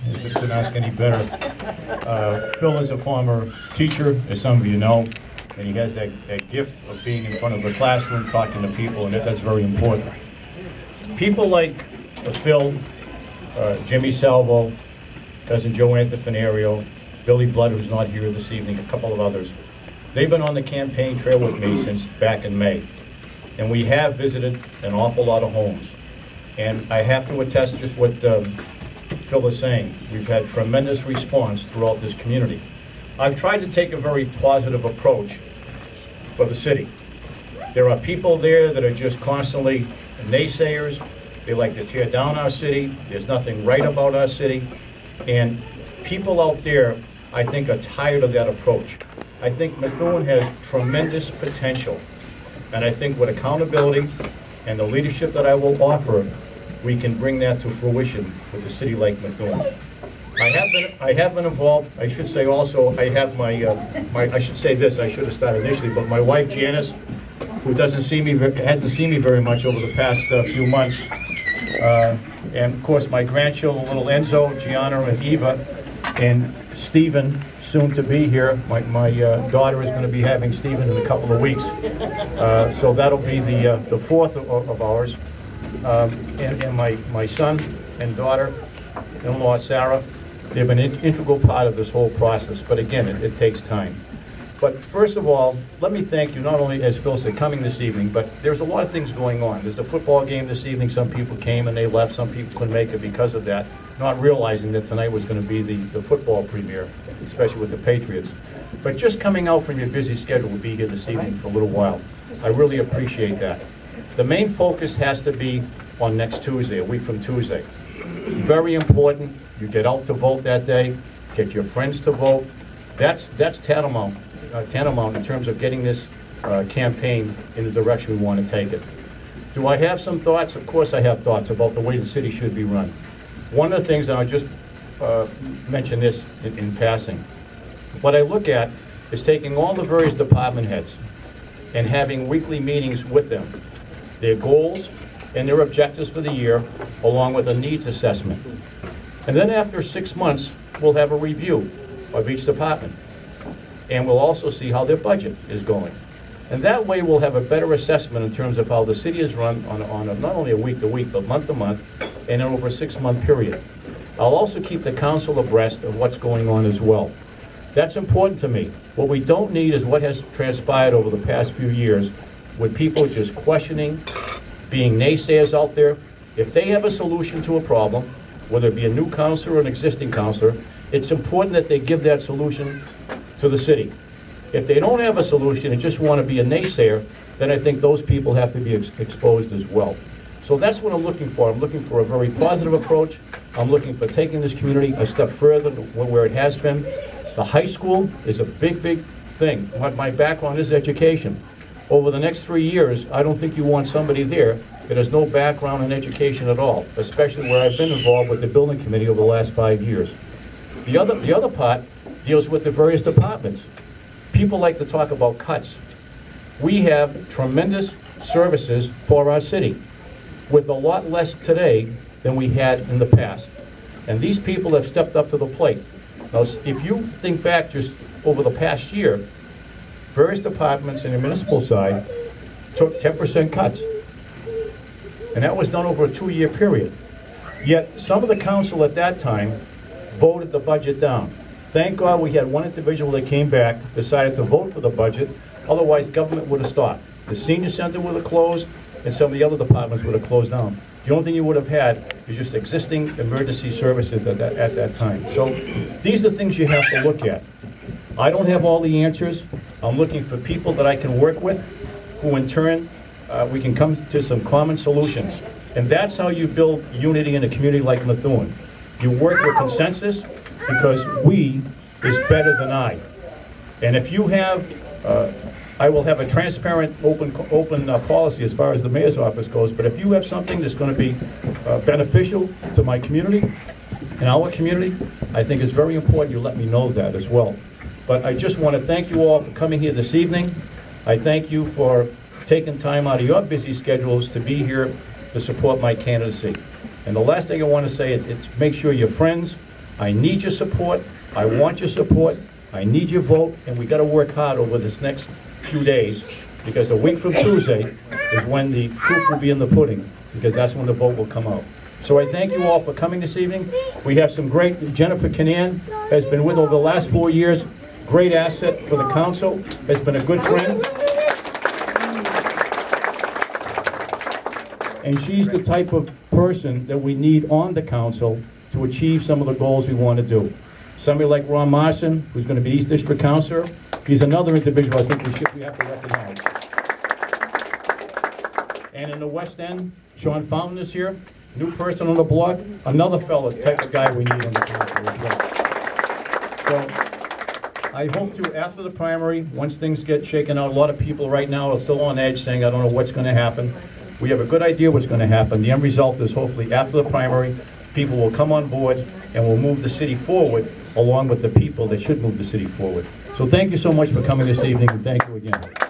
Couldn't ask any better. Phil is a former teacher, as some of you know, and he has that gift of being in front of the classroom, talking to people, and that's very important. People like Phil, Jimmy Salvo, cousin Joe Antifonario, Billy Blood, who's not here this evening, a couple of others. They've been on the campaign trail with me since back in May, and we have visited an awful lot of homes. And I have to attest just what Phil is saying. We've had tremendous response throughout this community. I've tried to take a very positive approach for the city. There are people there that are just constantly naysayers. They like to tear down our city. There's nothing right about our city. And people out there, I think, are tired of that approach. I think Methuen has tremendous potential. And I think with accountability and the leadership that I will offer, we can bring that to fruition with a city like Methuen. I have been involved. I should say also, I have I should say this, I should have started initially, but my wife Janice, who hasn't seen me very much over the past few months, and of course my grandchildren, little Enzo, Gianna, and Eva, and Stephen, soon to be here. My daughter is going to be having Stephen in a couple of weeks, so that'll be the fourth of ours. And my son and daughter-in-law, Sarah, they've been an integral part of this whole process. But again, it takes time. But first of all, let me thank you, not only, as Phil said, coming this evening, but there's a lot of things going on. There's the football game this evening. Some people came and they left. Some people couldn't make it because of that, not realizing that tonight was going to be the football premiere, especially with the Patriots. But just coming out from your busy schedule to be here this evening for a little while, I really appreciate that. The main focus has to be on next Tuesday, a week from Tuesday. Very important. You get out to vote that day, get your friends to vote. That's tantamount in terms of getting this campaign in the direction we want to take it. Do I have some thoughts? Of course I have thoughts about the way the city should be run. One of the things, and I'll just mention this in passing, what I look at is taking all the various department heads and having weekly meetings with them, their goals and their objectives for the year, along with a needs assessment. And then after 6 months, we'll have a review of each department. And we'll also see how their budget is going. And that way we'll have a better assessment in terms of how the city is run on not only a week-to-week, but month-to-month, and over a 6-month period. I'll also keep the council abreast of what's going on as well. That's important to me. What we don't need is what has transpired over the past few years with people just questioning, being naysayers out there. If they have a solution to a problem, whether it be a new councilor or an existing councilor, it's important that they give that solution to the city. If they don't have a solution and just want to be a naysayer, then I think those people have to be exposed as well. So that's what I'm looking for. I'm looking for a very positive approach. I'm looking for taking this community a step further than where it has been. The high school is a big, big thing. What my background is education. Over the next 3 years, I don't think you want somebody there that has no background in education at all, especially where I've been involved with the building committee over the last 5 years. The other part deals with the various departments. People like to talk about cuts. We have tremendous services for our city with a lot less today than we had in the past. And these people have stepped up to the plate. Now, if you think back just over the past year, various departments in the municipal side took 10% cuts. And that was done over a 2-year period. Yet some of the council at that time voted the budget down. Thank God we had one individual that came back, decided to vote for the budget, otherwise government would have stopped. The senior center would have closed, and some of the other departments would have closed down. The only thing you would have had is just existing emergency services at that time. So these are things you have to look at. I don't have all the answers. I'm looking for people that I can work with, who in turn, we can come to some common solutions. And that's how you build unity in a community like Methuen. You work with consensus, because we is better than I. And if you have, I will have a transparent, open policy as far as the mayor's office goes, but if you have something that's going to be beneficial to my community and our community, I think it's very important you let me know that as well. But I just want to thank you all for coming here this evening. I thank you for taking time out of your busy schedules to be here to support my candidacy. And the last thing I want to say is make sure your friends I need your support. I want your support. I need your vote, and we got to work hard over this next few days, because a week from Tuesday is when the proof will be in the pudding, because that's when the vote will come out. So I thank you all for coming this evening. We have some great, Jennifer Kinnan has been with over the last 4 years, great asset for the council, has been a good friend. And she's the type of person that we need on the council to achieve some of the goals we want to do. Somebody like Ron Marson, who's going to be East District Councilor, he's another individual I think we have to recognize. And in the West End, Sean Fountain is here, new person on the block, another fellow type of guy we need on the council as well. So I hope to, after the primary, once things get shaken out, a lot of people right now are still on edge saying, I don't know what's going to happen. We have a good idea what's going to happen. The end result is hopefully after the primary, people will come on board and will move the city forward along with the people that should move the city forward. So thank you so much for coming this evening, and thank you again.